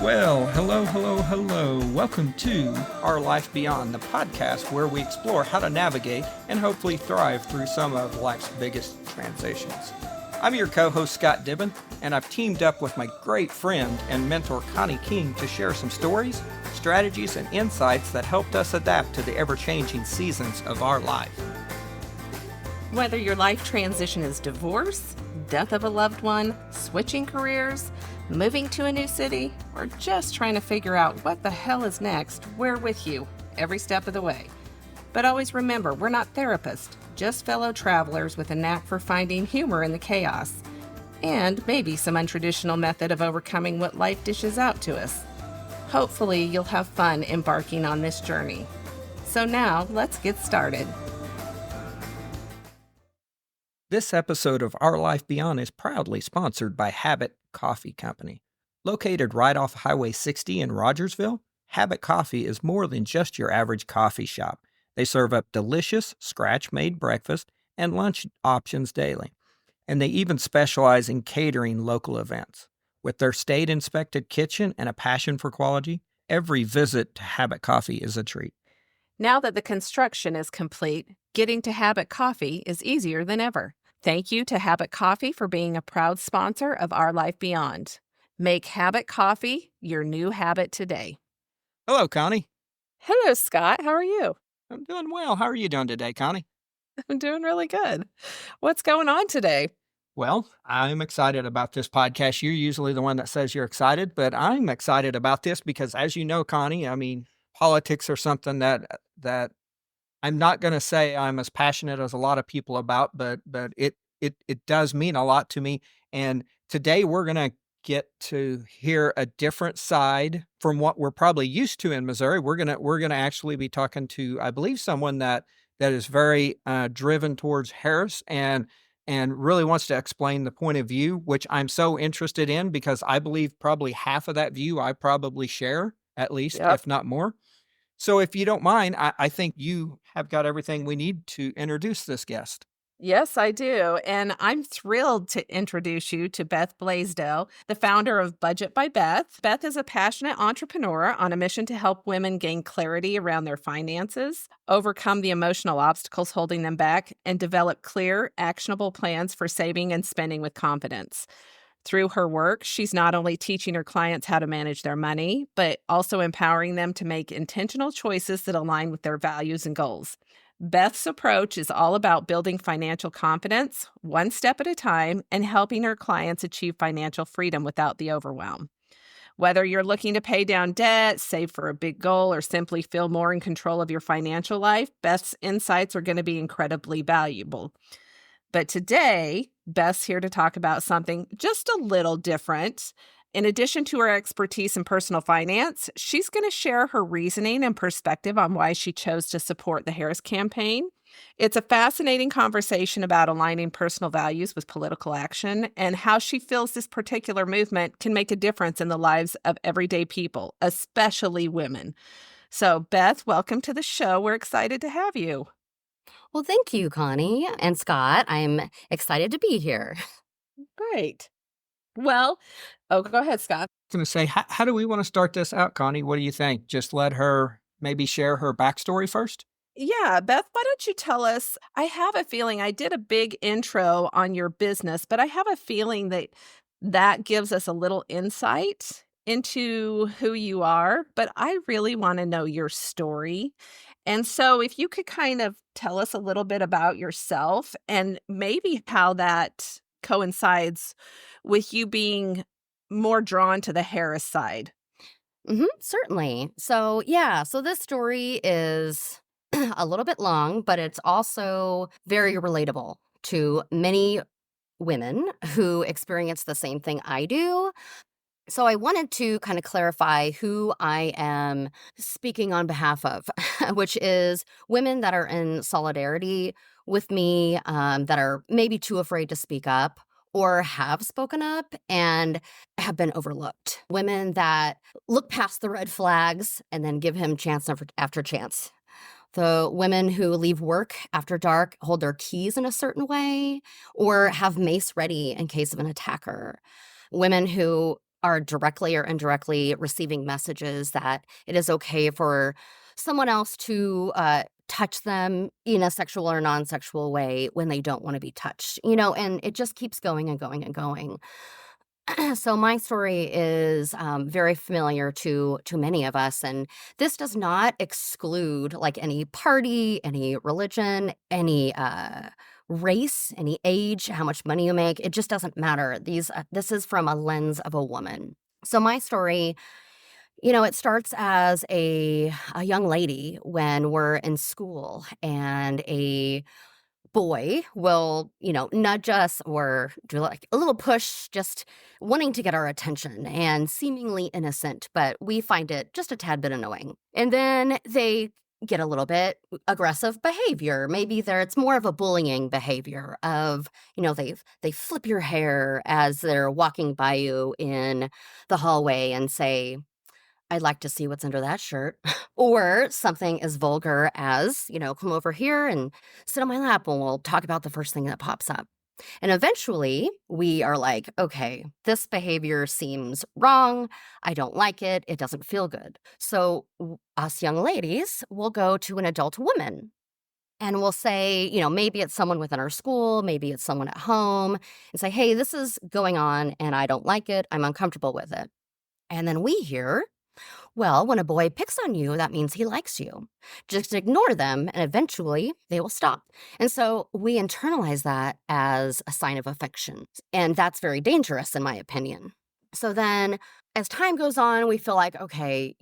Well, hello. Welcome to Our Life Beyond, the podcast where we explore how to navigate and hopefully thrive through some of life's biggest transitions. I'm your co-host, Scott Dibben, and I've teamed up with my great friend and mentor, Connie King, to share some stories, strategies, and insights that helped us adapt to the ever-changing seasons of our life. Whether your life transition is divorce, death of a loved one, switching careers, moving to a new city, or just trying to figure out what the hell is next, we're with you every step of the way. But always remember, we're not therapists, just fellow travelers with a knack for finding humor in the chaos, and maybe some untraditional method of overcoming what life dishes out to us. Hopefully, you'll have fun embarking on this journey. So now, let's get started. This episode of Our Life Beyond is proudly sponsored by Habit Coffee Company. Located right off Highway 60 in Rogersville, Habit Coffee is more than just your average coffee shop. They serve up delicious, scratch-made breakfast and lunch options daily. And they even specialize in catering local events. With their state-inspected kitchen and a passion for quality, every visit to Habit Coffee is a treat. Now that the construction is complete, getting to Habit Coffee is easier than ever. Thank you to Habit Coffee for being a proud sponsor of Our Life Beyond. Make Habit Coffee your new habit today. Hello, Connie. Hello, Scott. How are you? I'm doing well. How are you doing today, Connie? I'm doing really good. What's going on today? Well, I'm excited about this podcast. You're usually the one that says you're excited, but I'm excited about this because, as you know, Connie, politics are something that I'm not going to say I'm as passionate as a lot of people about, but it does mean a lot to me. And today we're going to get to hear a different side from what we're probably used to in Missouri. We're gonna actually be talking to, I believe, someone that is very driven towards Harris and really wants to explain the point of view, which I'm so interested in because I believe probably half of that view I probably share, at least, if not more. So if you don't mind, I think you have got everything we need to introduce this guest. Yes, I do. And I'm thrilled to introduce you to Beth Blaisdell, the founder of Budget by Beth. Beth is a passionate entrepreneur on a mission to help women gain clarity around their finances, overcome the emotional obstacles holding them back, and develop clear, actionable plans for saving and spending with confidence. Through her work, she's not only teaching her clients how to manage their money, but also empowering them to make intentional choices that align with their values and goals. Beth's approach is all about building financial confidence, one step at a time, and helping her clients achieve financial freedom without the overwhelm. Whether you're looking to pay down debt, save for a big goal, or simply feel more in control of your financial life, Beth's insights are going to be incredibly valuable. But today, Beth's here to talk about something just a little different. In addition to her expertise in personal finance, she's going to share her reasoning and perspective on why she chose to support the Harris campaign. It's a fascinating conversation about aligning personal values with political action and how she feels this particular movement can make a difference in the lives of everyday people, especially women. So, Beth, welcome to the show. We're excited to have you. Well, thank you, Connie and Scott. I'm excited to be here. Great. Well, go ahead, Scott. I was going to say, how do we want to start this out, Connie? What do you think? Just let her maybe share her backstory first? Yeah, Beth, why don't you tell us? I have a feeling I did a big intro on your business, but I have a feeling that gives us a little insight into who you are, but I really want to know your story. And so if you could kind of tell us a little bit about yourself and maybe how that coincides with you being more drawn to the Harris side. Certainly. So this story is a little bit long, but it's also very relatable to many women who experience the same thing I do. So I wanted to kind of clarify who I am speaking on behalf of, which is women that are in solidarity with me, that are maybe too afraid to speak up or have spoken up and have been overlooked. Women that look past the red flags and then give him chance after chance. The women who leave work after dark, hold their keys in a certain way, or have mace ready in case of an attacker. Women who are directly or indirectly receiving messages that it is okay for someone else to touch them in a sexual or non-sexual way when they don't want to be touched, and it just keeps going and going and going. So my story is very familiar to many of us, and this does not exclude like any party, any religion, any race, any age, how much money you make. It just doesn't matter. This is from a lens of a woman. So my story, it starts as a young lady when we're in school, and a boy will, nudge us or do like a little push, just wanting to get our attention and seemingly innocent, but we find it just a tad bit annoying. And then they get a little bit aggressive behavior. Maybe it's more of a bullying behavior of, they flip your hair as they're walking by you in the hallway and say, "I'd like to see what's under that shirt." Or something as vulgar as, "Come over here and sit on my lap and we'll talk about the first thing that pops up." And eventually we are like, okay, this behavior seems wrong. I don't like it. It doesn't feel good. So us young ladies will go to an adult woman and we'll say, maybe it's someone within our school, maybe it's someone at home, and say, "Hey, this is going on and I don't like it. I'm uncomfortable with it." And then we hear, "Well, when a boy picks on you, that means he likes you. Just ignore them and eventually they will stop." And so we internalize that as a sign of affection. And that's very dangerous, in my opinion. So then as time goes on, we feel like, okay,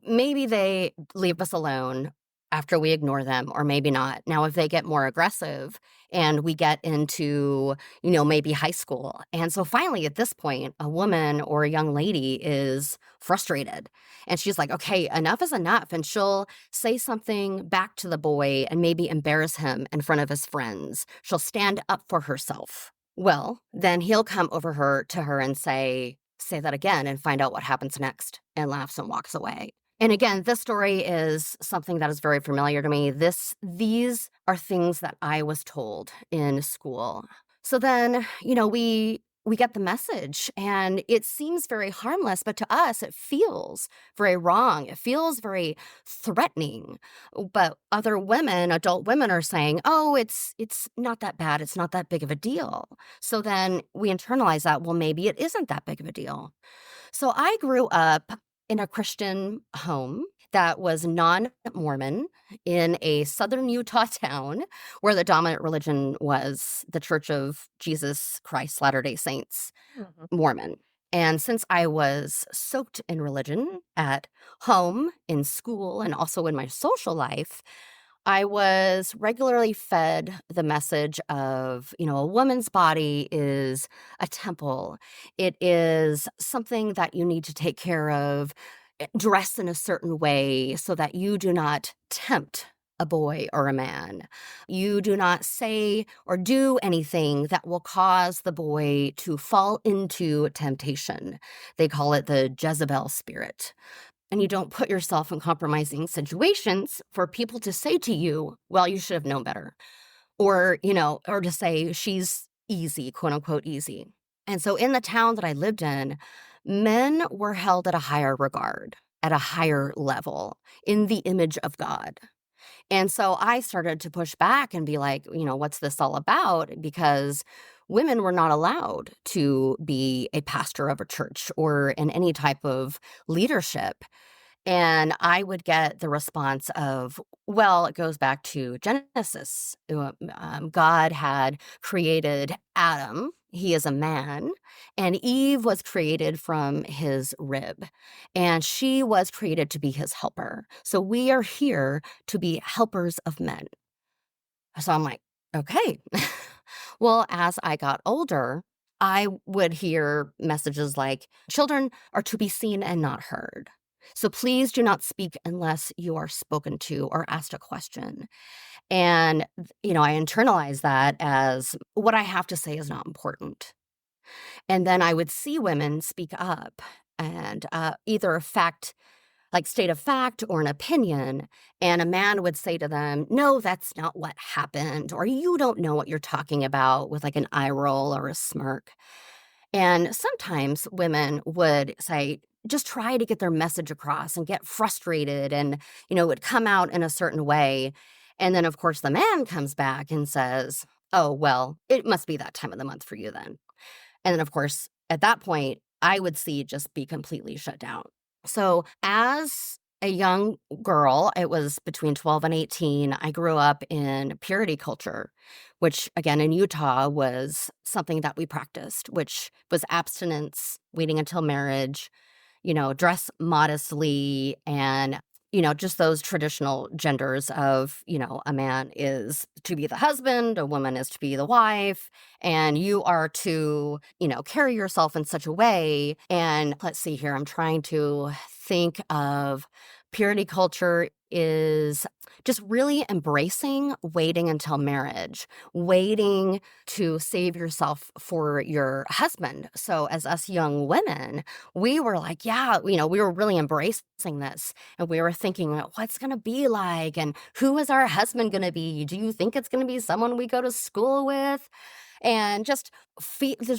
maybe they leave us alone after we ignore them, or maybe not. Now, if they get more aggressive and we get into, maybe high school. And so finally, at this point, a woman or a young lady is frustrated. And she's like, okay, enough is enough. And she'll say something back to the boy and maybe embarrass him in front of his friends. She'll stand up for herself. Well, then he'll come over to her and say that again and find out what happens next, and laughs and walks away. And again, this story is something that is very familiar to me. These are things that I was told in school. So then, we get the message and it seems very harmless, but to us, it feels very wrong. It feels very threatening. But other women, adult women, are saying, "Oh, it's not that bad. It's not that big of a deal." So then we internalize that, well, maybe it isn't that big of a deal. So I grew up in a Christian home that was non-Mormon in a southern Utah town where the dominant religion was the Church of Jesus Christ Latter-day Saints, Mhm. Mormon. And since I was soaked in religion at home, in school, and also in my social life, I was regularly fed the message of, a woman's body is a temple. It is something that you need to take care of, dress in a certain way so that you do not tempt a boy or a man. You do not say or do anything that will cause the boy to fall into temptation. They call it the Jezebel spirit. And you don't put yourself in compromising situations for people to say to you, "Well, you should have known better." Or, or to say, "She's easy," quote unquote, easy. And so in the town that I lived in, men were held at a higher regard, at a higher level, in the image of God. And so I started to push back and be like, what's this all about? Because women were not allowed to be a pastor of a church or in any type of leadership. And I would get the response of, well, it goes back to Genesis. God had created Adam. He is a man, and Eve was created from his rib, and she was created to be his helper. So we are here to be helpers of men. So I'm like, okay. Well, as I got older, I would hear messages like, "Children are to be seen and not heard. So please do not speak unless you are spoken to or asked a question." And, I internalize that as what I have to say is not important. And then I would see women speak up and either state a fact or an opinion, and a man would say to them, "No, that's not what happened," or "You don't know what you're talking about," with like an eye roll or a smirk. And sometimes women would say, just try to get their message across and get frustrated and, it would come out in a certain way. And then, of course, the man comes back and says, oh, well, it must be that time of the month for you then. And then, of course, at that point, I would see just be completely shut down. So as a young girl, it was between 12 and 18, I grew up in purity culture, which again in Utah was something that we practiced, which was abstinence, waiting until marriage, dress modestly, and just those traditional genders of, a man is to be the husband, a woman is to be the wife, and you are to, carry yourself in such a way. And let's see here, I'm trying to think of purity culture is just really embracing waiting until marriage, waiting to save yourself for your husband. So as us young women, we were like, yeah, we were really embracing this. And we were thinking, what's going to be like? And who is our husband going to be? Do you think it's going to be someone we go to school with? And just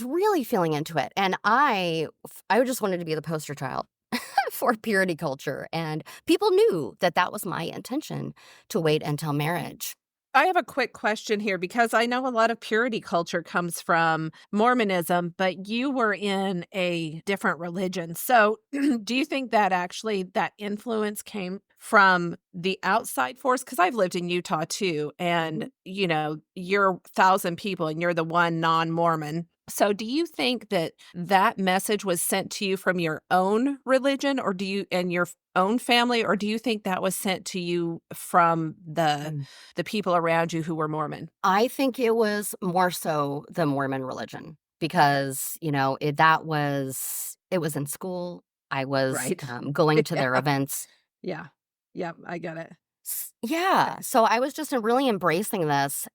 really feeling into it. And I just wanted to be the poster child for purity culture. And people knew that that was my intention, to wait until marriage. I have a quick question here because I know a lot of purity culture comes from Mormonism, but you were in a different religion. So do you think that actually that influence came from the outside force? Because I've lived in Utah too, and you're 1,000 people and you're the one non-Mormon. So do you think that that message was sent to you from your own religion, or and your own family, or do you think that was sent to you from the people around you who were Mormon? I think it was more so the Mormon religion because, it was in school. I was Right. going to their Yeah. events. Yeah. Yeah, I get it. Yeah. So I was just really embracing this.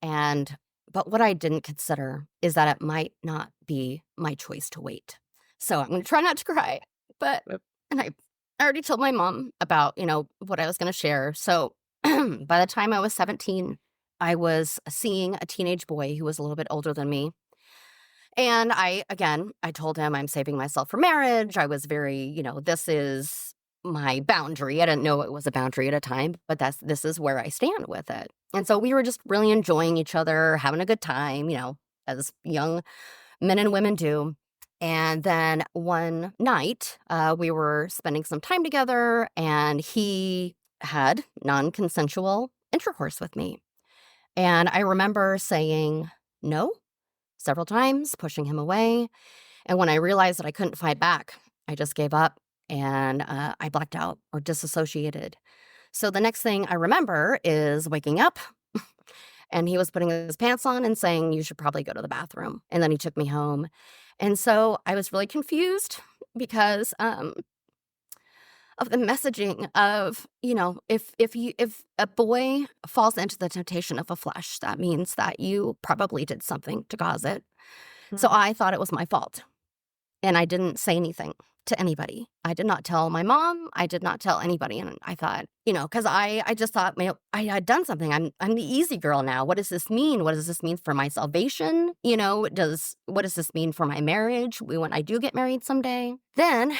But what I didn't consider is that it might not be my choice to wait. So I'm going to try not to cry. But, Yep. and I already told my mom about, what I was going to share. So by the time I was 17, I was seeing a teenage boy who was a little bit older than me. And I told him I'm saving myself for marriage. I was very, this is my boundary. I didn't know it was a boundary at a time, but this is where I stand with it. And so we were just really enjoying each other, having a good time, as young men and women do. And then one night, we were spending some time together, and he had non-consensual intercourse with me. And I remember saying no several times, pushing him away. And when I realized that I couldn't fight back, I just gave up and I blacked out or disassociated. So the next thing I remember is waking up and he was putting his pants on and saying, you should probably go to the bathroom. And then he took me home. And so I was really confused because of the messaging of, if a boy falls into the temptation of the flesh, that means that you probably did something to cause it. So I thought it was my fault. And I didn't say anything to anybody. I did not tell my mom. I did not tell anybody. And I thought, because I just thought, I had done something. I'm the easy girl now. What does this mean? What does this mean for my salvation? What does this mean for my marriage when I do get married someday? Then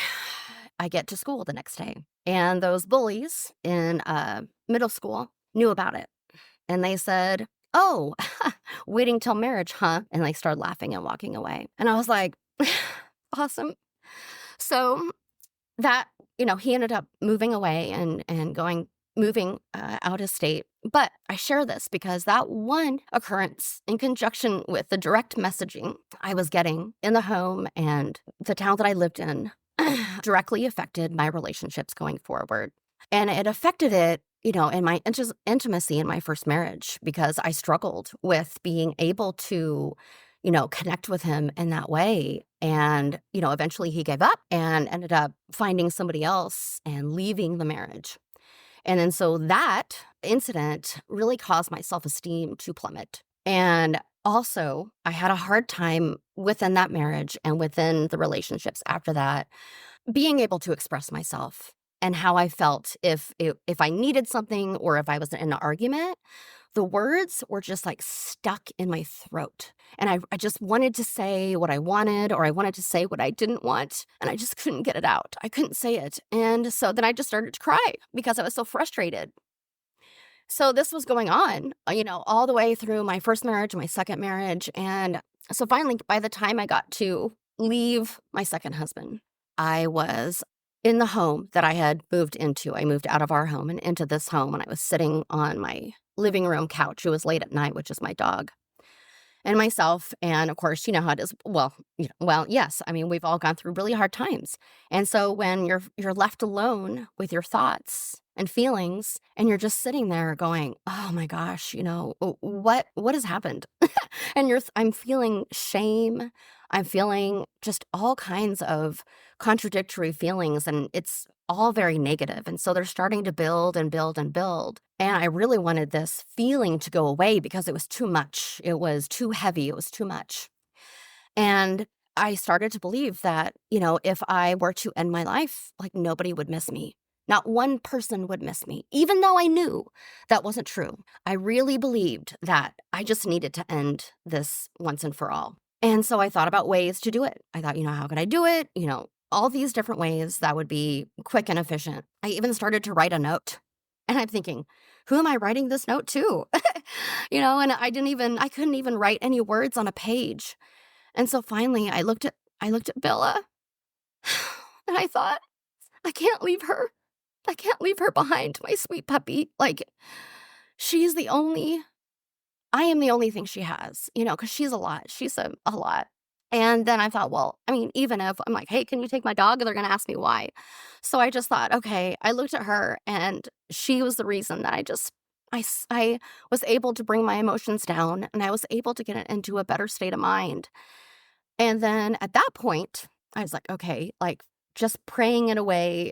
I get to school the next day. And those bullies in middle school knew about it. And they said, oh, waiting till marriage, huh? And they started laughing and walking away. And I was like, awesome. So that, he ended up moving away and moving out of state. But I share this because that one occurrence, in conjunction with the direct messaging I was getting in the home and the town that I lived in, directly affected my relationships going forward. And it affected it, in my intimacy in my first marriage, because I struggled with being able to, connect with him in that way. And, eventually he gave up and ended up finding somebody else and leaving the marriage. And then so that incident really caused my self-esteem to plummet. And also, I had a hard time within that marriage and within the relationships after that, being able to express myself and how I felt if I needed something or if I was in an argument the words were just like stuck in my throat. And I just wanted to say what I wanted, or I wanted to say what I didn't want. And I just couldn't get it out. I couldn't say it. And so then I just started to cry because I was so frustrated. So this was going on, all the way through my first marriage, my second marriage. And so finally, by the time I got to leave my second husband, I was in the home that I had moved into. I moved out of our home and into this home, and I was sitting on my living room couch. It was late at night, which is my dog and myself. And of course, you know how it is. Well, yes. I mean, we've all gone through really hard times. And so when you're left alone with your thoughts and feelings, and you're just sitting there going, oh my gosh, what has happened? And I'm feeling shame. I'm feeling just all kinds of contradictory feelings, and it's all very negative. And so they're starting to build and build and build. And I really wanted this feeling to go away because it was too much. It was too heavy. It was too much. And I started to believe that, if I were to end my life, like nobody would miss me. Not one person would miss me, even though I knew that wasn't true. I really believed that I just needed to end this once and for all. And so I thought about ways to do it. I thought, how could I do it? All these different ways that would be quick and efficient. I even started to write a note. And I'm thinking, who am I writing this note to? And I couldn't even write any words on a page. And so finally I looked at Bella and I thought, I can't leave her. I can't leave her behind, my sweet puppy. Like, I am the only thing she has, because she's a lot. She's a lot. And then I thought, well, I mean, even if I'm like, hey, can you take my dog? They're going to ask me why. So I just thought, okay, I looked at her, and she was the reason that I was able to bring my emotions down, and I was able to get it into a better state of mind. And then at that point, I was like, okay, like just praying it away,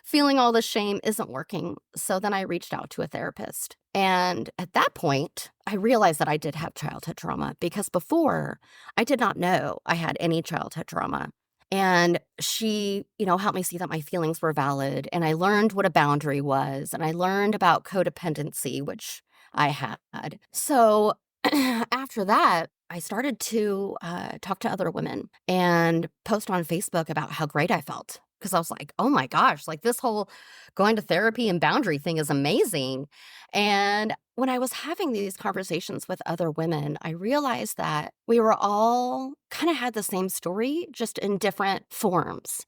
feeling all the shame isn't working. So then I reached out to a therapist. And at that point, I realized that I did have childhood trauma, because before I did not know I had any childhood trauma. And she, helped me see that my feelings were valid. And I learned what a boundary was. And I learned about codependency, which I had. So after that, I started to talk to other women and post on Facebook about how great I felt. Because I was like, oh my gosh, like this whole going to therapy and boundary thing is amazing. And when I was having these conversations with other women, I realized that we were all kind of had the same story, just in different forms.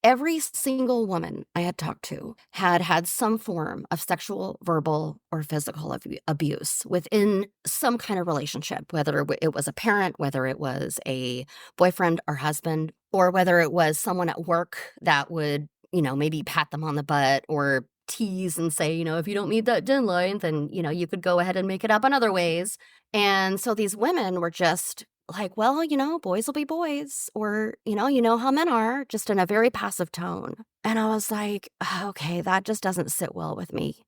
Every single woman I had talked to had some form of sexual, verbal, or physical abuse within some kind of relationship, whether it was a parent, whether it was a boyfriend or husband, or whether it was someone at work that would, maybe pat them on the butt or tease and say, if you don't meet that deadline, then, you could go ahead and make it up in other ways. And so these women were just like, well, boys will be boys, or, you know how men are, just in a very passive tone. And I was like, okay, that just doesn't sit well with me.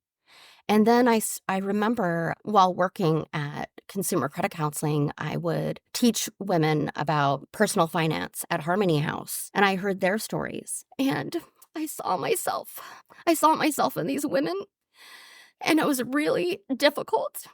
And then I remember while working at consumer credit counseling, I would teach women about personal finance at Harmony House. And I heard their stories, and I saw myself in these women. And it was really difficult,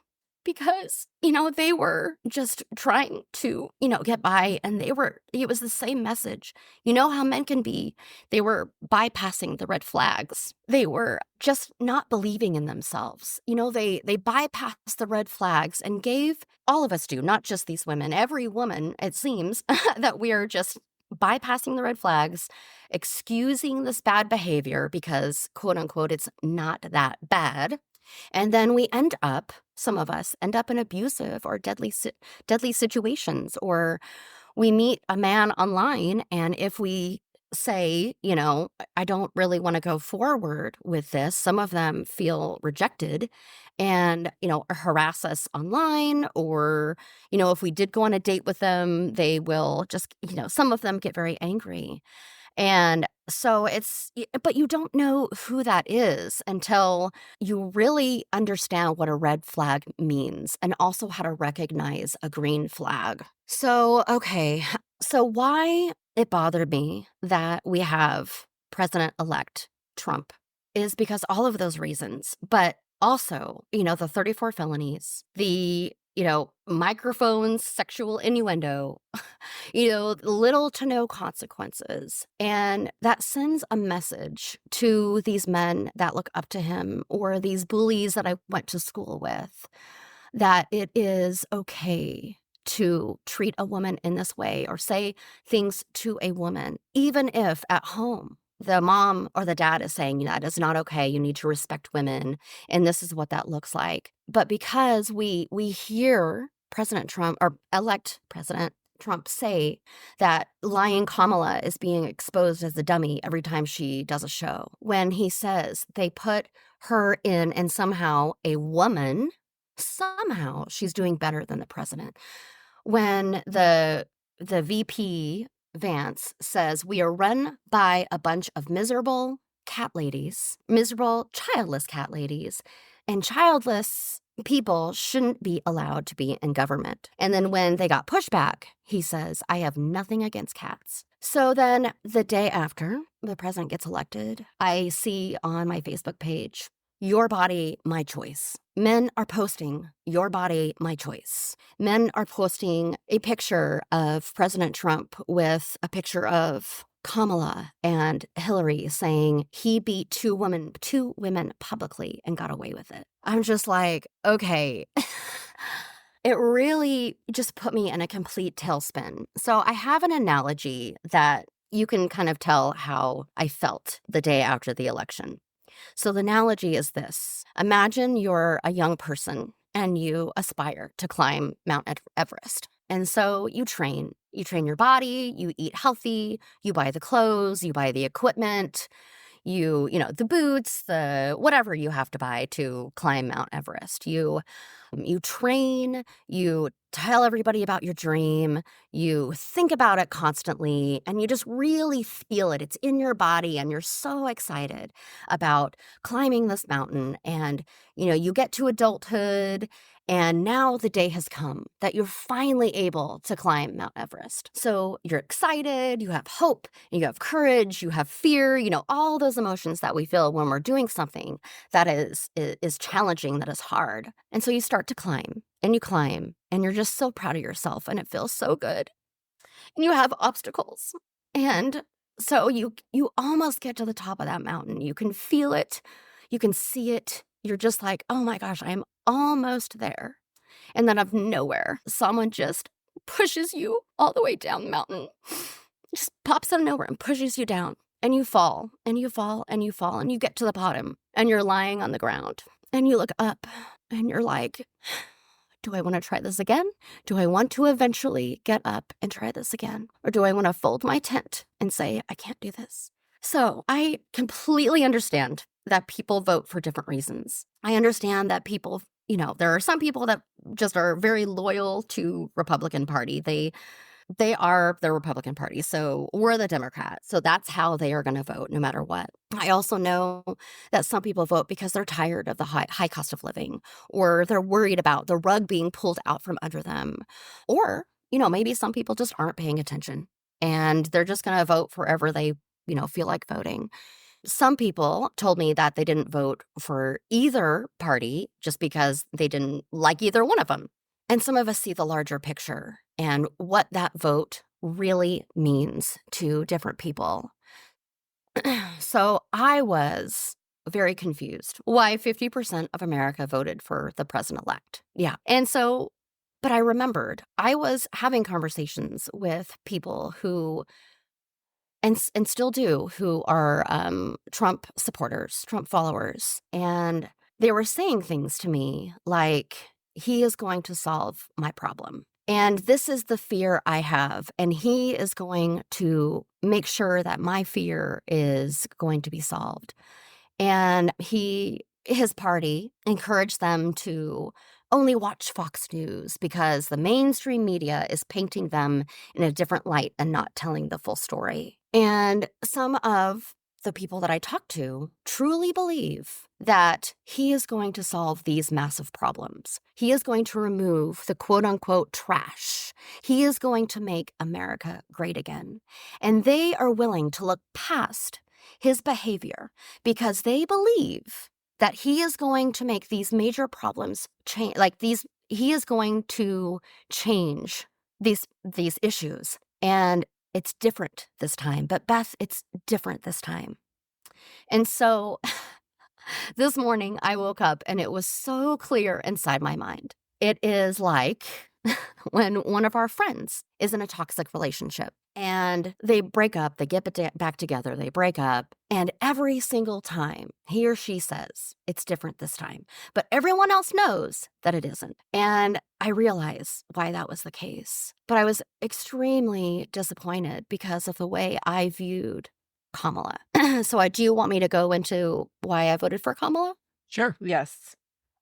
because, they were just trying to, get by, and it was the same message. You know how men can be. They were bypassing the red flags. They were just not believing in themselves. They bypassed the red flags and gave, all of us do, not just these women, every woman, it seems, that we are just bypassing the red flags, excusing this bad behavior because, quote unquote, it's not that bad. And then some of us end up in abusive or deadly situations, or we meet a man online, and if we say, I don't really want to go forward with this, some of them feel rejected and, harass us online, or, if we did go on a date with them, they will just, some of them get very angry. And so but you don't know who that is until you really understand what a red flag means, and also how to recognize a green flag. So, okay. So why it bothered me that we have President-elect Trump is because all of those reasons. But Also, the 34 felonies, the, microphones, sexual innuendo, little to no consequences. And that sends a message to these men that look up to him, or these bullies that I went to school with, that it is okay to treat a woman in this way or say things to a woman, even if at home the mom or the dad is saying, that is not okay. You need to respect women. And this is what that looks like. But because we hear President Trump, or elect President Trump, say that lying Kamala is being exposed as a dummy every time she does a show, when he says they put her in and somehow a woman, somehow she's doing better than the president. When the VP Vance says we are run by a bunch of miserable cat ladies, miserable childless cat ladies, and childless people shouldn't be allowed to be in government. And then when they got pushback, he says, I have nothing against cats. So then the day after the president gets elected, I see on my Facebook page, your body, my choice. Men are posting, your body, my choice. Men are posting a picture of President Trump with a picture of Kamala and Hillary, saying he beat two women publicly and got away with it. I'm just like, okay. It really just put me in a complete tailspin. So I have an analogy that you can kind of tell how I felt the day after the election. So the analogy is this. Imagine you're a young person and you aspire to climb Mount Everest. And so you train your body, you eat healthy, you buy the clothes, you buy the equipment, the boots, the whatever you have to buy to climb Mount Everest. You train, you tell everybody about your dream, you think about it constantly, and you just really feel it. It's in your body, and you're so excited about climbing this mountain. And, you get to adulthood, and now the day has come that you're finally able to climb Mount Everest. So you're excited, you have hope, you have courage, you have fear, all those emotions that we feel when we're doing something that is challenging, that is hard. And so you start to climb, and you're just so proud of yourself, and it feels so good. And you have obstacles. And so you almost get to the top of that mountain. You can feel it. You can see it. You're just like, oh my gosh, I'm almost there. And then out of nowhere, someone just pushes you all the way down the mountain. Just pops out of nowhere and pushes you down. And you fall, and you fall, and you fall, and you get to the bottom, and you're lying on the ground. And you look up, and you're like, do I want to try this again? Do I want to eventually get up and try this again? Or do I want to fold my tent and say, I can't do this? So I completely understand that people vote for different reasons. I understand that people, there are some people that just are very loyal to Republican Party. They are the Republican Party, so we're the Democrats. So that's how they are going to vote no matter what. I also know that some people vote because they're tired of the high cost of living, or they're worried about the rug being pulled out from under them. Or, maybe some people just aren't paying attention and they're just going to vote for wherever they, feel like voting. Some people told me that they didn't vote for either party just because they didn't like either one of them. And some of us see the larger picture and what that vote really means to different people. So I was very confused why 50% of America voted for the president-elect. Yeah. And so, but I remembered I was having conversations with people who, and still do, who are Trump supporters, Trump followers. And they were saying things to me like, he is going to solve my problem. And this is the fear I have. And he is going to make sure that my fear is going to be solved. And his party encouraged them to only watch Fox News because the mainstream media is painting them in a different light and not telling the full story. And some of the people that I talk to truly believe that he is going to solve these massive problems. He is going to remove the quote-unquote trash. He is going to make America great again. And they are willing to look past his behavior because they believe that he is going to make these major problems change, like he is going to change these issues. And it's different this time. But Beth, it's different this time. And so this morning I woke up and it was so clear inside my mind. It is like when one of our friends is in a toxic relationship and they break up, they get back together, they break up, and every single time he or she says, it's different this time, but everyone else knows that it isn't. And I realize why that was the case, but I was extremely disappointed because of the way I viewed Kamala. So do you want me to go into why I voted for Kamala? Sure. Yes.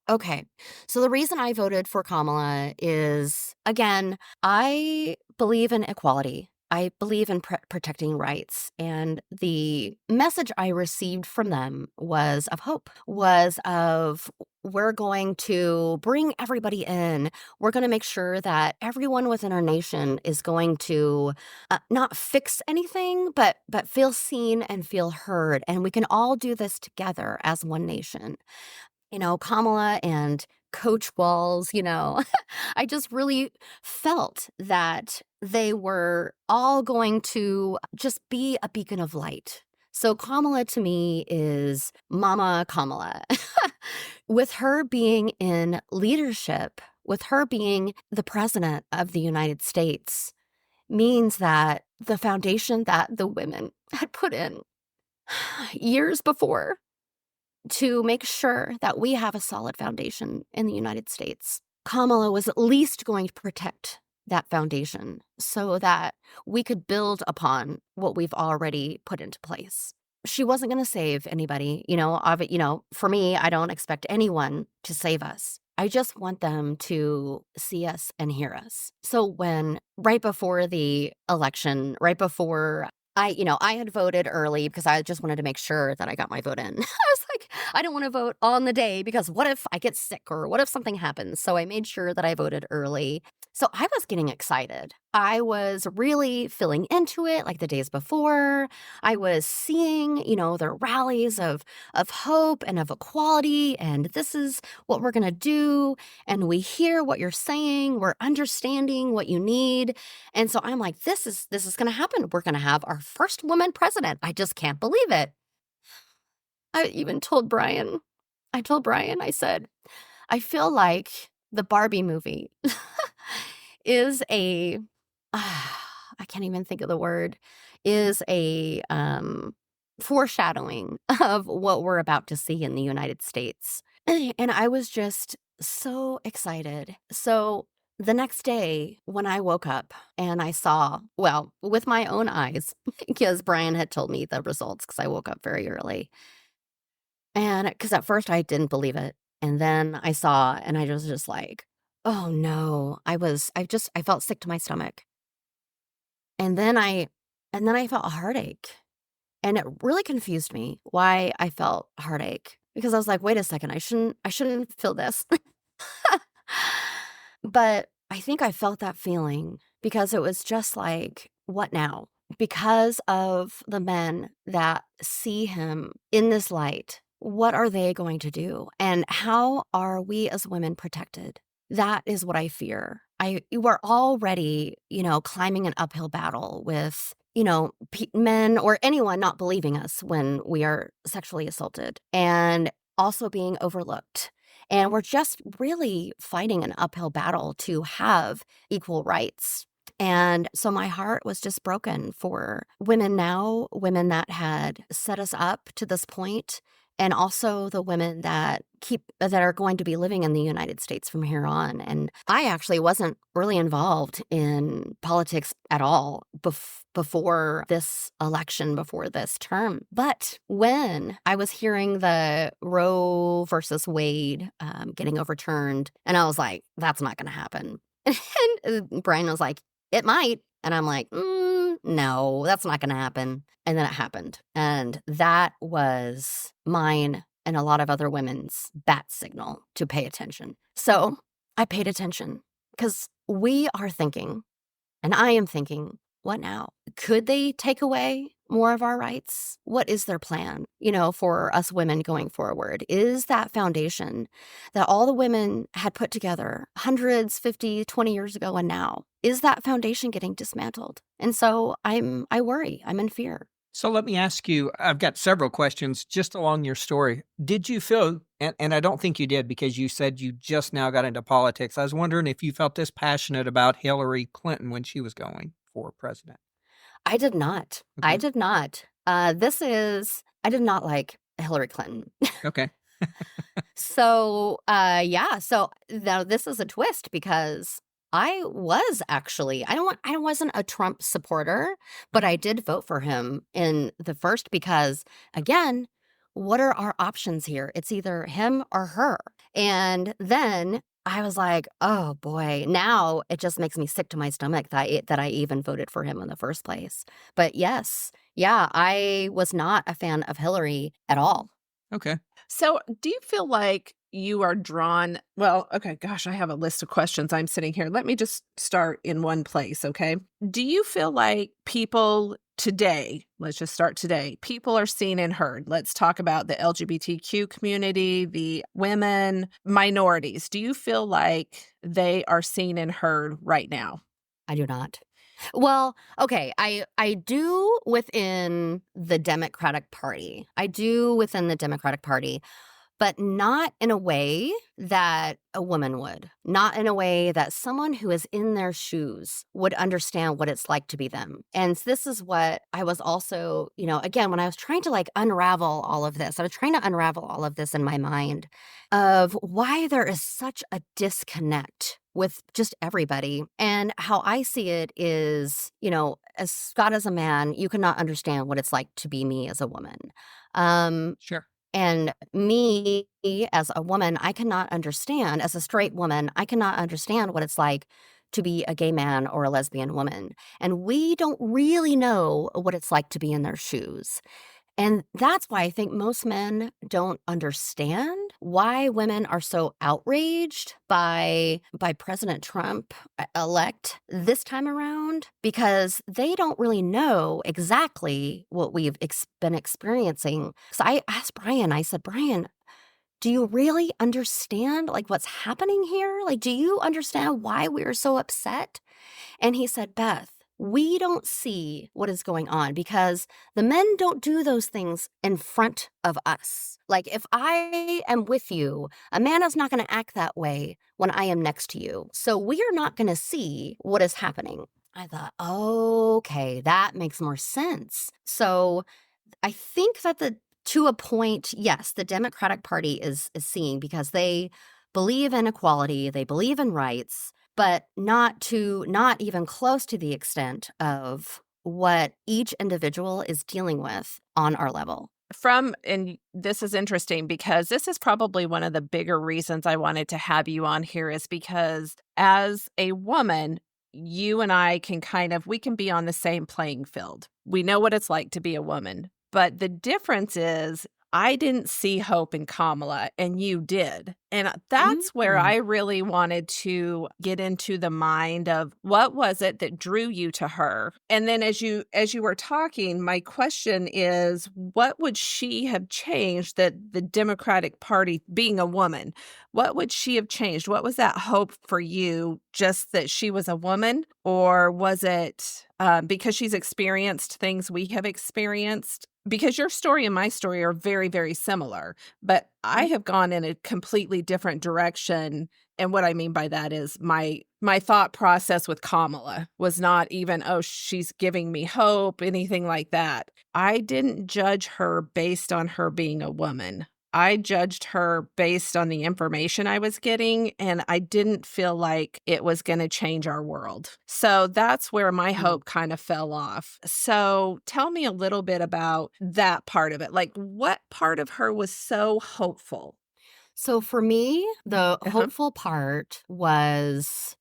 Okay. So the reason I voted for Kamala is, again, I believe in equality. I believe in protecting rights. And the message I received from them was of hope, was of we're going to bring everybody in. We're going to make sure that everyone within our nation is going to not fix anything, but feel seen and feel heard. And we can all do this together as one nation. Kamala and Coach Walls, I just really felt that they were all going to just be a beacon of light. So Kamala to me is Mama Kamala. With her being in leadership, with her being the president of the United States, means that the foundation that the women had put in years before to make sure that we have a solid foundation in the United States, Kamala was at least going to protect that foundation so that we could build upon what we've already put into place. She wasn't going to save anybody. For me, I don't expect anyone to save us. I just want them to see us and hear us. So right before the election, right before I had voted early because I just wanted to make sure that I got my vote in. I was like, I don't want to vote on the day because what if I get sick or what if something happens? So I made sure that I voted early. So I was getting excited. I was really feeling into it like the days before. I was seeing, the rallies of hope and of equality, and this is what we're going to do. And we hear what you're saying. We're understanding what you need. And so I'm like, this is going to happen. We're going to have our first woman president. I just can't believe it. I even told Brian, I said, I feel like the Barbie movie is I can't even think of the word, is a foreshadowing of what we're about to see in the United States. And I was just so excited. So the next day when I woke up and I saw, with my own eyes, because Brian had told me the results because I woke up very early. And because at first I didn't believe it. And then I saw and I was just like, oh no, I felt sick to my stomach. And then I felt a heartache. And it really confused me why I felt heartache. Because I was like, wait a second, I shouldn't feel this. But I think I felt that feeling because it was just like, what now? Because of the men that see him in this light, what are they going to do? And how are we as women protected? That is what I fear. We're already, climbing an uphill battle with, men or anyone not believing us when we are sexually assaulted and also being overlooked. And we're just really fighting an uphill battle to have equal rights. And so my heart was just broken for women now, women that had set us up to this point, and also the women that are going to be living in the United States from here on. And I actually wasn't really involved in politics at all before this election, before this term. But when I was hearing the Roe versus Wade getting overturned, and I was like, that's not going to happen. And Brian was like, it might. And I'm like, no, that's not going to happen. And then it happened. And that was mine and a lot of other women's bat signal to pay attention. So I paid attention because we are thinking, and I am thinking, what now? Could they take away more of our rights? What is their plan, for us women going forward? Is that foundation that all the women had put together hundreds, 50, 20 years ago and now, is that foundation getting dismantled? And so I worry. I'm in fear. So let me ask you, I've got several questions just along your story. Did you feel, and I don't think you did because you said you just now got into politics. I was wondering if you felt this passionate about Hillary Clinton when she was going for president. I did not. I Okay. did not. I did not like Hillary Clinton. Okay. Yeah. So now this is a twist because I was actually, I wasn't a Trump supporter, but I did vote for him in the first because, again, what are our options here? It's either him or her. And then I was like, oh boy, now it just makes me sick to my stomach that I even voted for him in the first place. But yes, yeah, I was not a fan of Hillary at all. Okay. So, do you feel like you are drawn? Well, okay, gosh, I have a list of questions. I'm sitting here. Let me just start in one place, okay? Do you feel like people today, let's just start today, people are seen and heard? Let's talk about the LGBTQ community, the women, minorities. Do you feel like they are seen and heard right now? I do not. Well, okay, I do within the Democratic Party. I do within the Democratic Party, but not in a way that a woman would. Not in a way that someone who is in their shoes would understand what it's like to be them. And this is what I was also, again, when I was trying to unravel all of this, I was trying to unravel all of this in my mind of why there is such a disconnect with just everybody. And how I see it is, as Scott as a man, you cannot understand what it's like to be me as a woman. Sure. And me as a woman, I cannot understand, as a straight woman, I cannot understand what it's like to be a gay man or a lesbian woman. And we don't really know what it's like to be in their shoes. And that's why I think most men don't understand why women are so outraged by President Trump elect this time around, because they don't really know exactly what we've been experiencing. So I asked Brian, I said, Brian, do you really understand what's happening here? Do you understand why we're so upset? And he said, Beth, we don't see what is going on because the men don't do those things in front of us. If I am with you, a man is not going to act that way when I am next to you. So we are not going to see what is happening. I thought, okay, that makes more sense. So I think that to a point, yes, the Democratic Party is seeing, because they believe in equality, they believe in rights, but not even close to the extent of what each individual is dealing with on our level. And this is interesting because this is probably one of the bigger reasons I wanted to have you on here, is because as a woman, you and I we can be on the same playing field. We know what it's like to be a woman. But the difference is I didn't see hope in Kamala and you did. And that's where I really wanted to get into the mind of what was it that drew you to her. And then as you were talking, my question is, what would she have changed that the Democratic Party, being a woman, what would she have changed? What was that hope for you? Just that she was a woman? Or was it because she's experienced things we have experienced? Because your story and my story are very, very similar, but I have gone in a completely different direction. And what I mean by that is my thought process with Kamala was not even, oh, she's giving me hope, anything like that. I didn't judge her based on her being a woman. I judged her based on the information I was getting, and I didn't feel like it was going to change our world. So that's where my hope kind of fell off. So tell me a little bit about that part of it. What part of her was so hopeful? So for me, the hopeful part was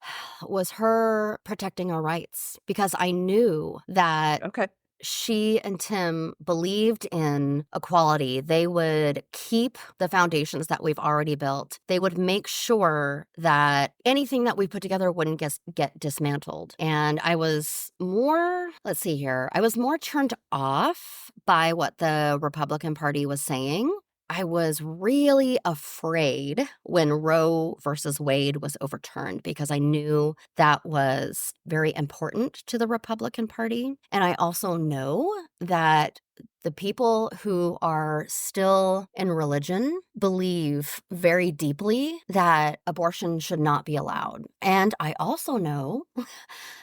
her protecting our rights, because I knew that Okay. she and Tim believed in equality, they would keep the foundations that we've already built. They would make sure that anything that we put together wouldn't get dismantled. And I was more, let's see here, I was more turned off by what the Republican Party was saying. I was really afraid when Roe versus Wade was overturned because I knew that was very important to the Republican Party. And I also know that the people who are still in religion believe very deeply that abortion should not be allowed. And I also know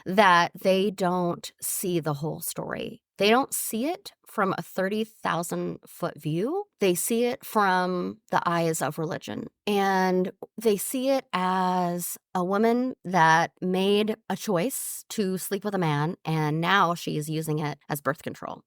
that they don't see the whole story. They don't see it from a 30,000-foot view. They see it from the eyes of religion. And they see it as a woman that made a choice to sleep with a man, and now she's using it as birth control.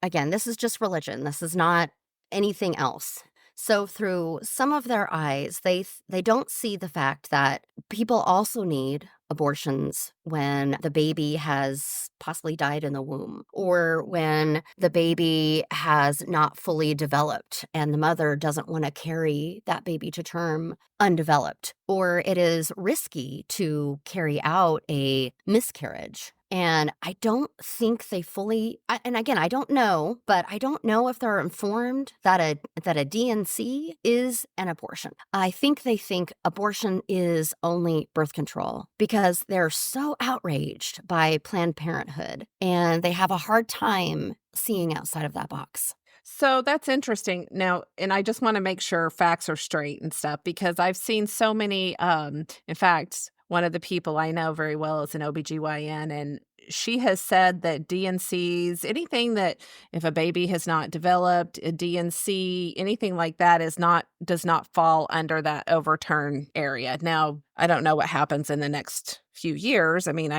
Again, this is just religion. This is not anything else. So through some of their eyes, they don't see the fact that people also need abortions when the baby has possibly died in the womb, or when the baby has not fully developed and the mother doesn't want to carry that baby to term undeveloped, or it is risky to carry out a miscarriage. And I don't think they fully, and again, I don't know, but I don't know if they're informed that a DNC is an abortion. I think they think abortion is only birth control because they're so outraged by Planned Parenthood and they have a hard time seeing outside of that box. So that's interesting. Now, and I just want to make sure facts are straight and stuff, because I've seen so many, in fact, one of the people I know very well is an OBGYN, and she has said that DNCs, anything that if a baby has not developed, a DNC, anything like that does not fall under that overturn area. Now, I don't know what happens in the next few years. I mean,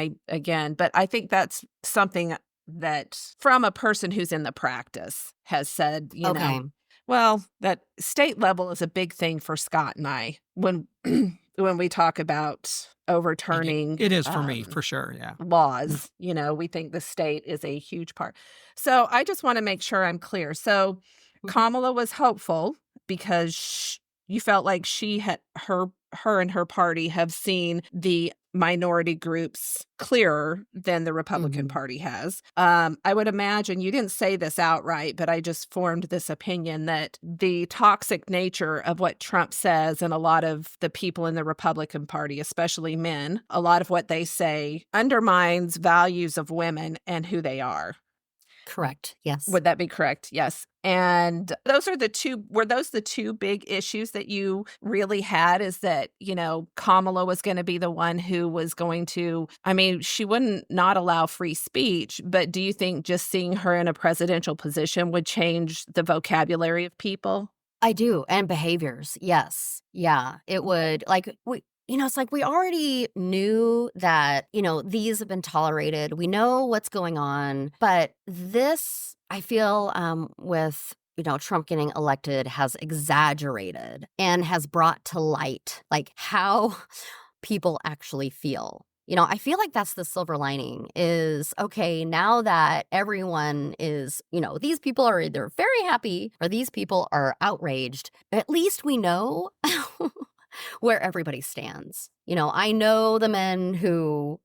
but I think that's something that from a person who's in the practice has said, Okay. well, that state level is a big thing for Scott and I when when we talk about overturning It is for me, for sure, yeah. laws. We think the state is a huge part. So I just want to make sure I'm clear. So Kamala was hopeful because you felt like she had her and her party have seen the minority groups clearer than the Republican Party has. I would imagine, you didn't say this outright, but I just formed this opinion that the toxic nature of what Trump says and a lot of the people in the Republican Party, especially men, a lot of what they say undermines values of women and who they are. Correct. Yes. Would that be correct? Yes. And were those the two big issues that you really had, is that, Kamala was going to be the one who was going to, she wouldn't not allow free speech, but do you think just seeing her in a presidential position would change the vocabulary of people? I do. And behaviors. Yes. Yeah. It would. It's like we already knew that, these have been tolerated. We know what's going on. But this, I feel, with, Trump getting elected has exaggerated and has brought to light, how people actually feel. I feel like that's the silver lining is, okay, now that everyone is, these people are either very happy or these people are outraged, at least we know where everybody stands. I know the men who,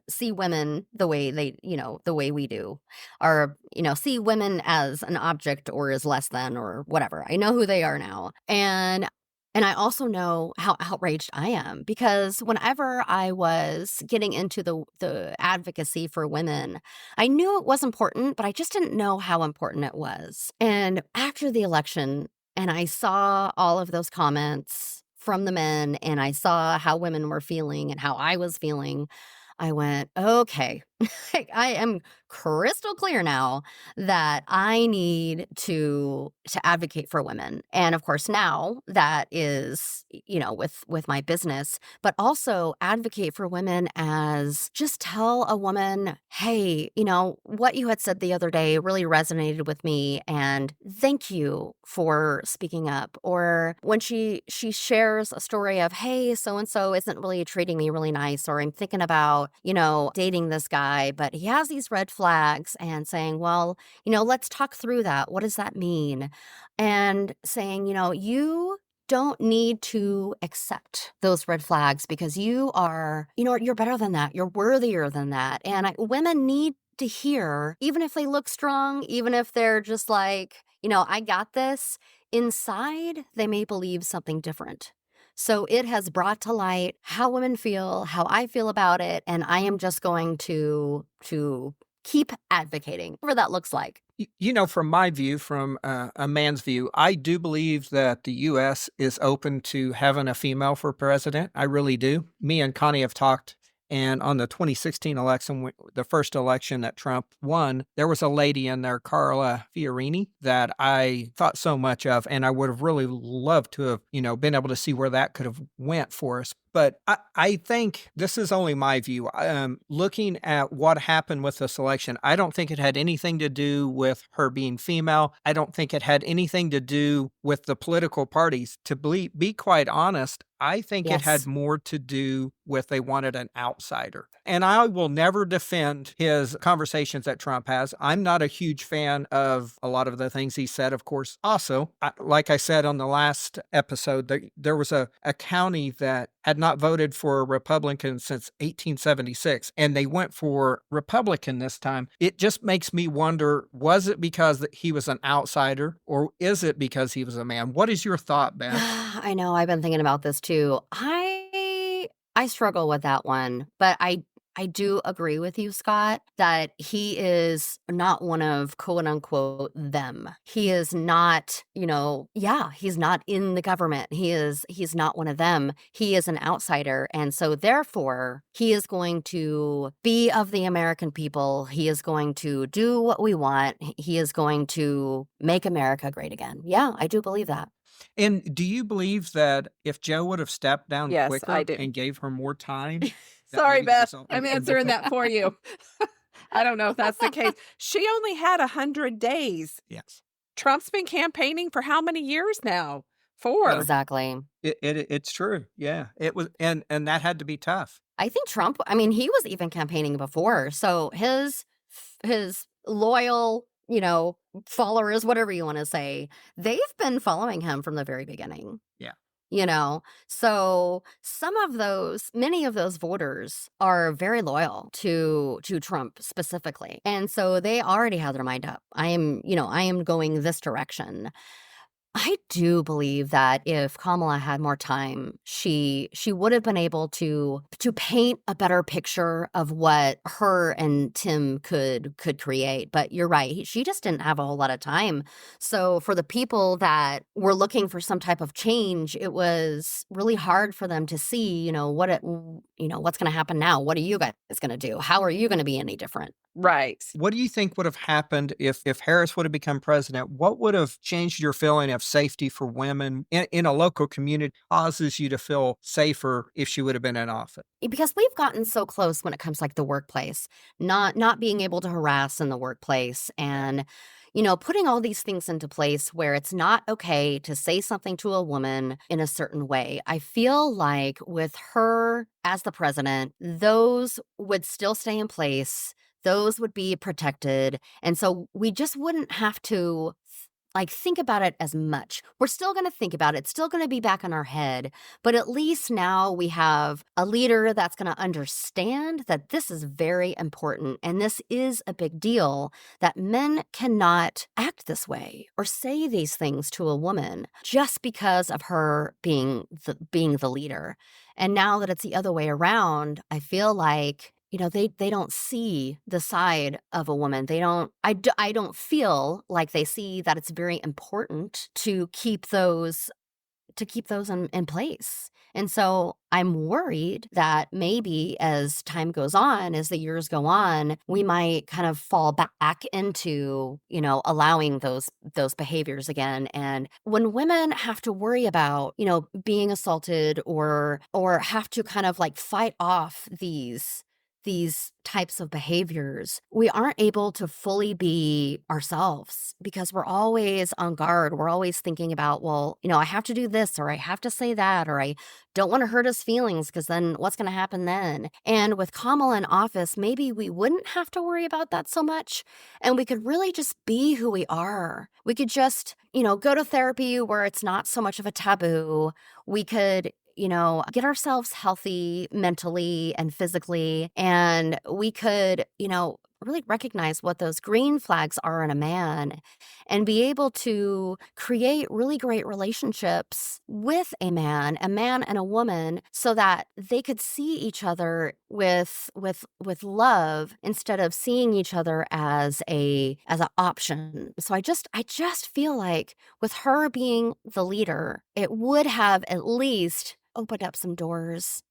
see women the way the way we do, or, see women as an object or as less than or whatever. I know who they are now. And I also know how outraged I am, because whenever I was getting into the advocacy for women, I knew it was important, but I just didn't know how important it was. And after the election, and I saw all of those comments from the men, and I saw how women were feeling and how I was feeling, I went, okay, I am crystal clear now that I need to advocate for women. And of course, now that is, with my business, but also advocate for women as just tell a woman, hey, what you had said the other day really resonated with me, and thank you for speaking up. Or when she shares a story of, hey, so-and-so isn't really treating me really nice, or I'm thinking about, dating this guy, guy, but he has these red flags and saying, well, let's talk through that. What does that mean? And saying, you don't need to accept those red flags because you are, you're better than that. You're worthier than that. And women need to hear, even if they look strong, even if they're just like, I got this, inside, they may believe something different. So it has brought to light how women feel, how I feel about it, and I am just going to keep advocating, whatever that looks like. From my view, from a man's view, I do believe that the U.S. is open to having a female for president. I really do. Me and Connie have talked. And on the 2016 election, the first election that Trump won, there was a lady in there, Carla Fiorini, that I thought so much of. And I would have really loved to have, been able to see where that could have went for us. But I think this is only my view. Looking at what happened with this election, I don't think it had anything to do with her being female. I don't think it had anything to do with the political parties. To be quite honest, I think it had Yes. more to do with they wanted an outsider. And I will never defend his conversations that Trump has. I'm not a huge fan of a lot of the things he said, of course. Also, like I said on the last episode, there was a county that had not voted for a Republican since 1876, and they went for Republican this time. It just makes me wonder, was it because he was an outsider, or is it because he was a man? What is your thought, Beth? I know, I've been thinking about this too. I struggle with that one, but I do agree with you, Scott, that he is not one of quote unquote them. He is not, he's not in the government. He's not one of them. He is an outsider. And so therefore, he is going to be of the American people. He is going to do what we want. He is going to make America great again. Yeah, I do believe that. And do you believe that if Joe would have stepped down Yes, quicker I do. and gave her more time, that Sorry, maybe the Beth. result would I'm have been answering different? that for you. I don't know if that's the case. She only had 100 days. Yes. Trump's been campaigning for how many years now? 4. Exactly. It's true. Yeah. It was, and that had to be tough. I think Trump, he was even campaigning before. So his loyal, followers, whatever you want to say, they've been following him from the very beginning. Yeah. So many of those voters are very loyal to Trump specifically. And so they already have their mind up. I am going this direction. I do believe that if Kamala had more time, she would have been able to paint a better picture of what her and Tim could create. But you're right, she just didn't have a whole lot of time. So for the people that were looking for some type of change, it was really hard for them to see, what's going to happen now. What are you guys going to do? How are you going to be any different? Right. What do you think would have happened if Harris would have become president? What would have changed your feeling of safety for women in a local community, causes you to feel safer if she would have been in office? Because we've gotten so close when it comes like the workplace, not being able to harass in the workplace, and putting all these things into place where it's not okay to say something to a woman in a certain way. I feel like with her as the president, those would still stay in place. Those would be protected. And so we just wouldn't have to think about it as much. We're still going to think about it. It's still going to be back in our head. But at least now we have a leader that's going to understand that this is very important. And this is a big deal, that men cannot act this way or say these things to a woman just because of her being the leader. And now that it's the other way around, I feel like they don't see the side of a woman. I don't feel like they see that it's very important to keep those in place. And so I'm worried that maybe as time goes on, as the years go on, we might kind of fall back into, allowing those behaviors again. And when women have to worry about, being assaulted or have to kind of fight off these these types of behaviors, we aren't able to fully be ourselves because we're always on guard. We're always thinking about, well, I have to do this, or I have to say that, or I don't want to hurt his feelings because then what's going to happen then? And with Kamala in office, maybe we wouldn't have to worry about that so much. And we could really just be who we are. We could just, go to therapy where it's not so much of a taboo. We could get ourselves healthy mentally and physically. And we could, really recognize what those green flags are in a man and be able to create really great relationships with a man and a woman so that they could see each other with love instead of seeing each other as an option. So I just feel like with her being the leader, it would have at least opened up some doors,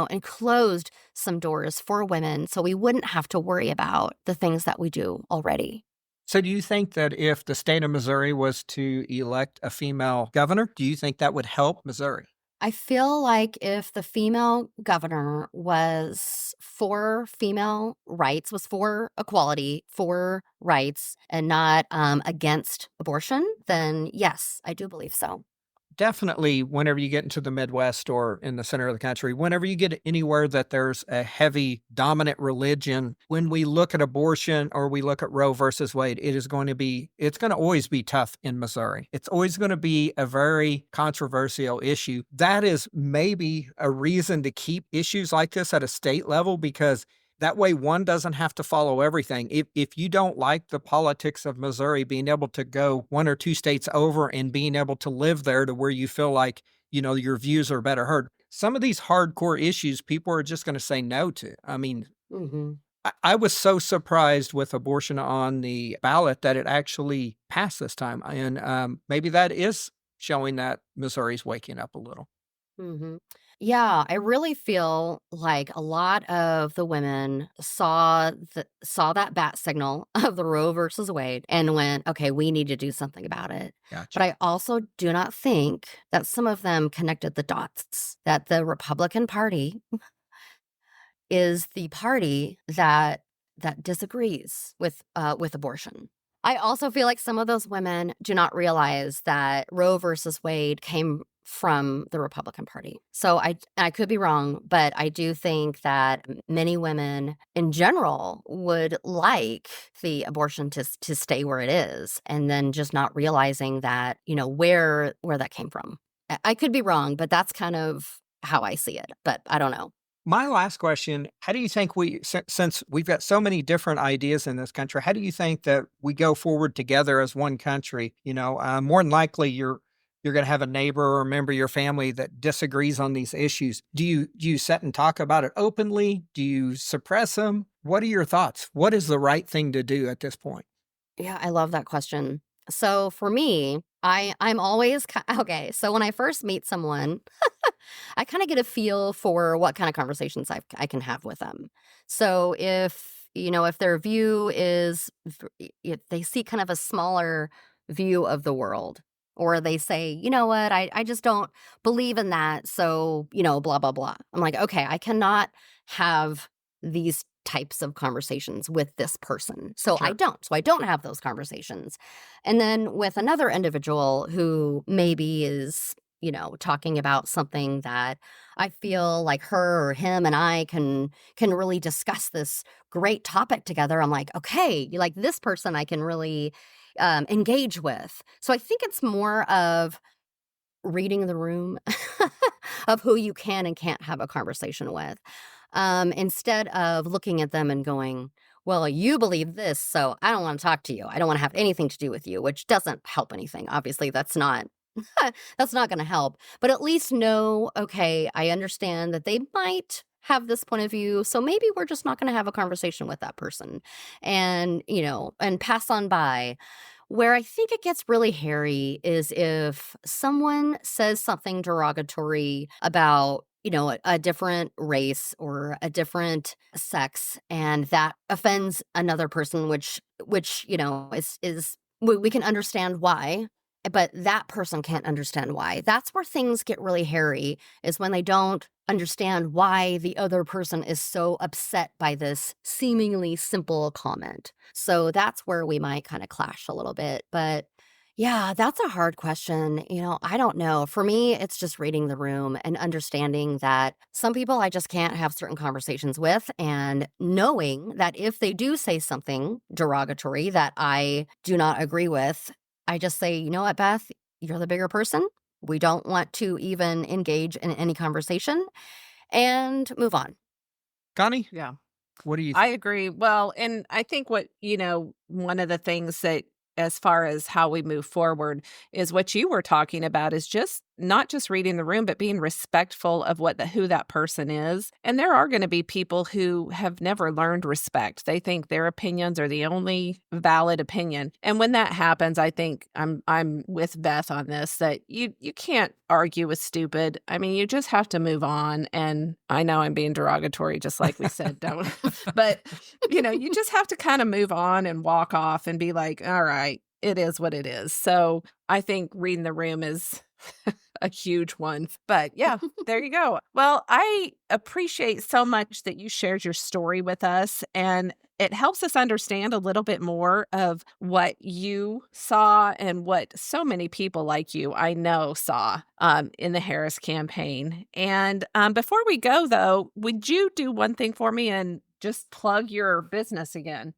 and closed some doors for women so we wouldn't have to worry about the things that we do already. So do you think that if the state of Missouri was to elect a female governor, do you think that would help Missouri? I feel like if the female governor was for female rights, was for equality, for rights, and not against abortion, then yes, I do believe so. Definitely, whenever you get into the Midwest or in the center of the country, whenever you get anywhere that there's a heavy dominant religion, when we look at abortion or we look at Roe versus Wade, it's going to always be tough in Missouri. It's always going to be a very controversial issue. That is maybe a reason to keep issues like this at a state level, because that way one doesn't have to follow everything. If you don't like the politics of Missouri, being able to go one or two states over and being able to live there to where you feel like, your views are better heard. Some of these hardcore issues, people are just going to say no to. I mean, Hmm. I was so surprised with abortion on the ballot that it actually passed this time. And maybe that is showing that Missouri's waking up a little. Hmm. Yeah, I really feel like a lot of the women saw that bat signal of the Roe versus Wade and went, okay, we need to do something about it. Gotcha. But I also do not think that some of them connected the dots, that the Republican Party is the party that disagrees with abortion. I also feel like some of those women do not realize that Roe versus Wade came from the Republican Party. So I could be wrong, but I do think that many women in general would like the abortion to stay where it is, and then just not realizing that, where that came from. I could be wrong, but that's kind of how I see it, but I don't know. My last question, how do you think since we've got so many different ideas in this country, how do you think that we go forward together as one country? More than likely you're going to have a neighbor or a member of your family that disagrees on these issues. Do you sit and talk about it openly? Do you suppress them? What are your thoughts? What is the right thing to do at this point? Yeah, I love that question. So for me, I'm always okay. So when I first meet someone, I kind of get a feel for what kind of conversations I can have with them. So if their view is, if they see kind of a smaller view of the world, or they say, you know what, I just don't believe in that. So, blah, blah, blah. I'm like, okay, I cannot have these types of conversations with this person. So I Sure. don't. So I don't have those conversations. And then with another individual who maybe is, talking about something that I feel like her or him and I can really discuss this great topic together. I'm like, okay, you like this person I can really engage with. So I think it's more of reading the room of who you can and can't have a conversation with, instead of looking at them and going, well, you believe this, so I don't want to talk to you. I don't want to have anything to do with you, which doesn't help anything. Obviously, that's not that's not going to help. But at least know, okay, I understand that they might have this point of view, so maybe we're just not going to have a conversation with that person, and and pass on by. Where I think it gets really hairy is if someone says something derogatory about, a different race or a different sex, and that offends another person, which is we can understand why, but that person can't understand why. That's where things get really hairy, is when they don't understand why the other person is so upset by this seemingly simple comment. So that's where we might kind of clash a little bit. But yeah, that's a hard question. I don't know. For me, it's just reading the room and understanding that some people I just can't have certain conversations with, and knowing that if they do say something derogatory that I do not agree with, I just say, you know what, Beth, you're the bigger person. We don't want to even engage in any conversation and move on. Connie, Yeah. what do you I think? agree. Well, and I think one of the things that, as far as how we move forward, is what you were talking about, is just not just reading the room, but being respectful of who that person is. And there are going to be people who have never learned respect. They think their opinions are the only valid opinion. And when that happens, I think I'm with Beth on this, that you can't argue with stupid. I mean, you just have to move on. And I know I'm being derogatory, just like we said, don't. But you just have to kind of move on and walk off and be like, all right, it is what it is. So I think reading the room is a huge one. But yeah, there you go. Well, I appreciate so much that you shared your story with us, and it helps us understand a little bit more of what you saw and what so many people like you, I know, saw in the Harris campaign. And before we go, though, would you do one thing for me and just plug your business again?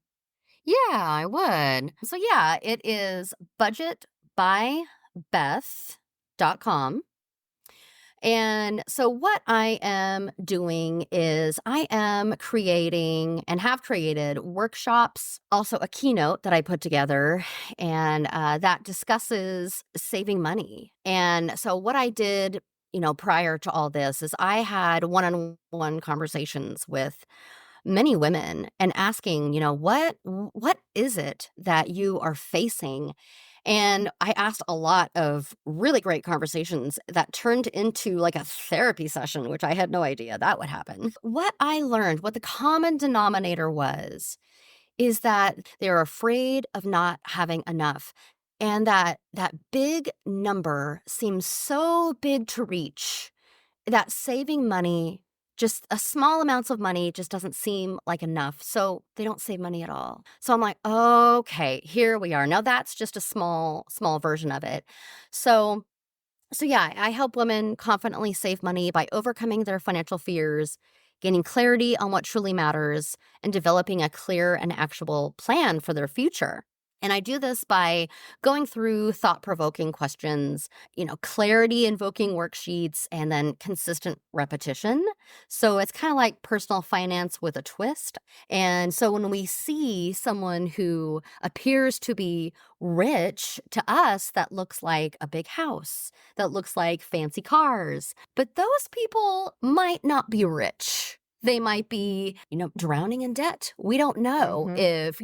Yeah, I would. So yeah, it is budgetbybeth.com. And so what I am doing is I am creating and have created workshops, also a keynote that I put together, and that discusses saving money. And so what I did, prior to all this, is I had one-on-one conversations with many women and asking, what is it that you are facing? And I asked a lot of really great conversations that turned into like a therapy session, which I had no idea that would happen. What I learned, what the common denominator was, is that they're afraid of not having enough. And that big number seems so big to reach, that saving money, just a small amounts of money, just doesn't seem like enough. So they don't save money at all. So I'm like, okay, here we are. Now that's just a small version of it. So yeah, I help women confidently save money by overcoming their financial fears, gaining clarity on what truly matters, and developing a clear and actionable plan for their future. And I do this by going through thought-provoking questions, clarity invoking worksheets, and then consistent repetition. So it's kind of like personal finance with a twist. And so when we see someone who appears to be rich, to us, that looks like a big house, that looks like fancy cars. But those people might not be rich. They might be, drowning in debt. We don't know Mm-hmm. if,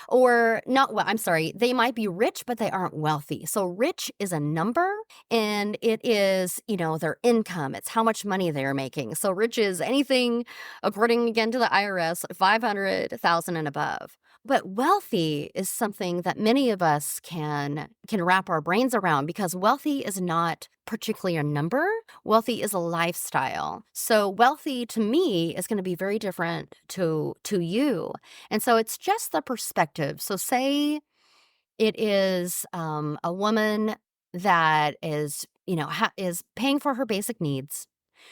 or not. Well, I'm sorry. They might be rich, but they aren't wealthy. So rich is a number, and it is, their income. It's how much money they're making. So rich is anything, according again to the IRS, 500,000 and above. But wealthy is something that many of us can wrap our brains around, because wealthy is not particularly a number. Wealthy is a lifestyle. So wealthy to me is going to be very different to you. And so it's just the perspective. So say it is a woman that is, is paying for her basic needs.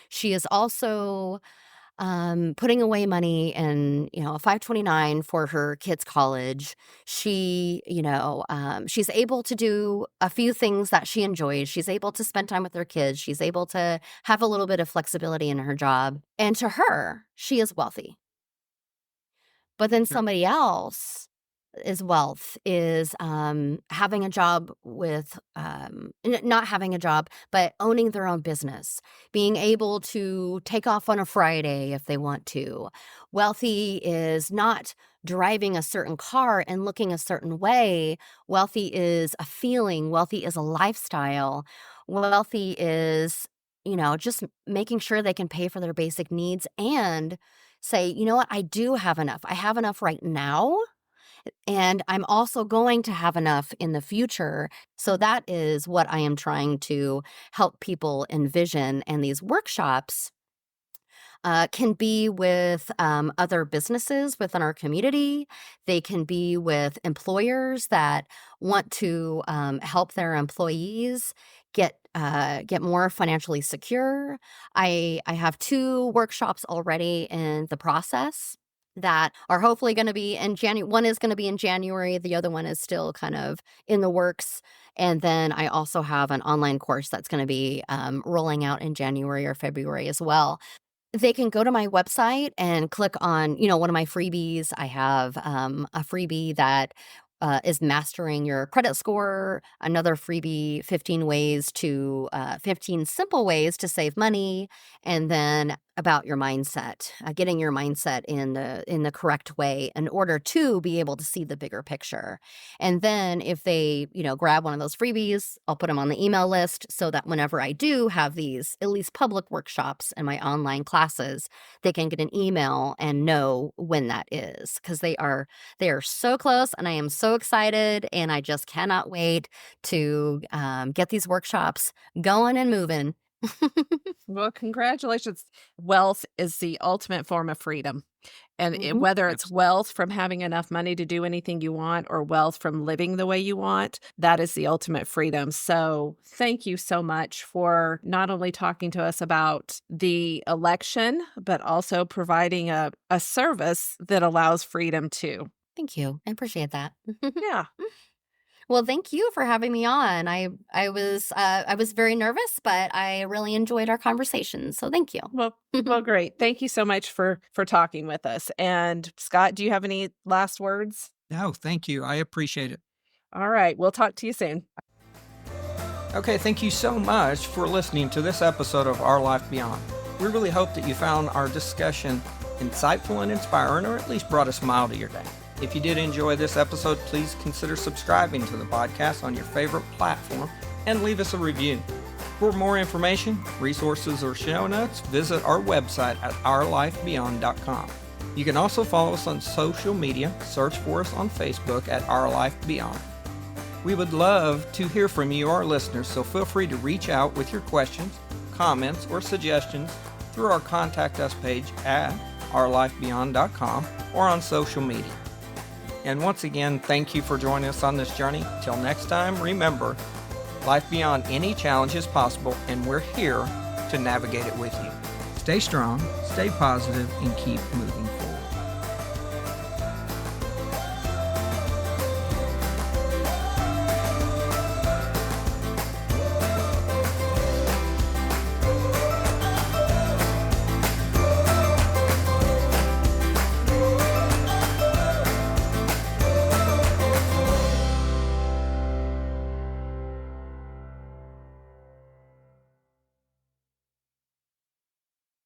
She is also putting away money in, a 529 for her kids' college. She, she's able to do a few things that she enjoys. She's able to spend time with her kids. She's able to have a little bit of flexibility in her job. And to her, she is wealthy. But then Sure. somebody else is wealth is having a job with not having a job, but owning their own business, being able to take off on a Friday if they want to. Wealthy is not driving a certain car and looking a certain way. Wealthy is a feeling. Wealthy is a lifestyle. Wealthy is, just making sure they can pay for their basic needs and say, you know what, I do have enough. I have enough right now, and I'm also going to have enough in the future. So that is what I am trying to help people envision. And these workshops can be with other businesses within our community. They can be with employers that want to help their employees get more financially secure. I have 2 workshops already in the process that are hopefully going to be in January. One is going to be in January. The other one is still kind of in the works. And then I also have an online course that's going to be rolling out in January or February as well. They can go to my website and click on, one of my freebies. I have a freebie that is mastering your credit score. Another freebie, 15 simple ways to save money, and then about your mindset, getting your mindset in the correct way in order to be able to see the bigger picture. And then if they, grab one of those freebies, I'll put them on the email list so that whenever I do have these, at least public workshops and my online classes, they can get an email and know when that is, because they are so close, and I am so excited, and I just cannot wait to get these workshops going and moving. Well, congratulations. Wealth is the ultimate form of freedom. And Mhm. whether it's wealth from having enough money to do anything you want or wealth from living the way you want, that is the ultimate freedom. So thank you so much for not only talking to us about the election, but also providing a service that allows freedom too. Thank you. I appreciate that. Yeah. Well, thank you for having me on. I was very nervous, but I really enjoyed our conversation. So thank you. Well, great. Thank you so much for talking with us. And Scott, do you have any last words? No, thank you. I appreciate it. All right. We'll talk to you soon. Okay, thank you so much for listening to this episode of Our Life Beyond. We really hope that you found our discussion insightful and inspiring, or at least brought a smile to your day. If you did enjoy this episode, please consider subscribing to the podcast on your favorite platform and leave us a review. For more information, resources, or show notes, visit our website at ourlifebeyond.com. You can also follow us on social media. Search for us on Facebook at Our Life Beyond. We would love to hear from you, our listeners, so feel free to reach out with your questions, comments, or suggestions through our Contact Us page at ourlifebeyond.com or on social media. And once again, thank you for joining us on this journey. Till next time, remember, life beyond any challenge is possible, and we're here to navigate it with you. Stay strong, stay positive, and keep moving.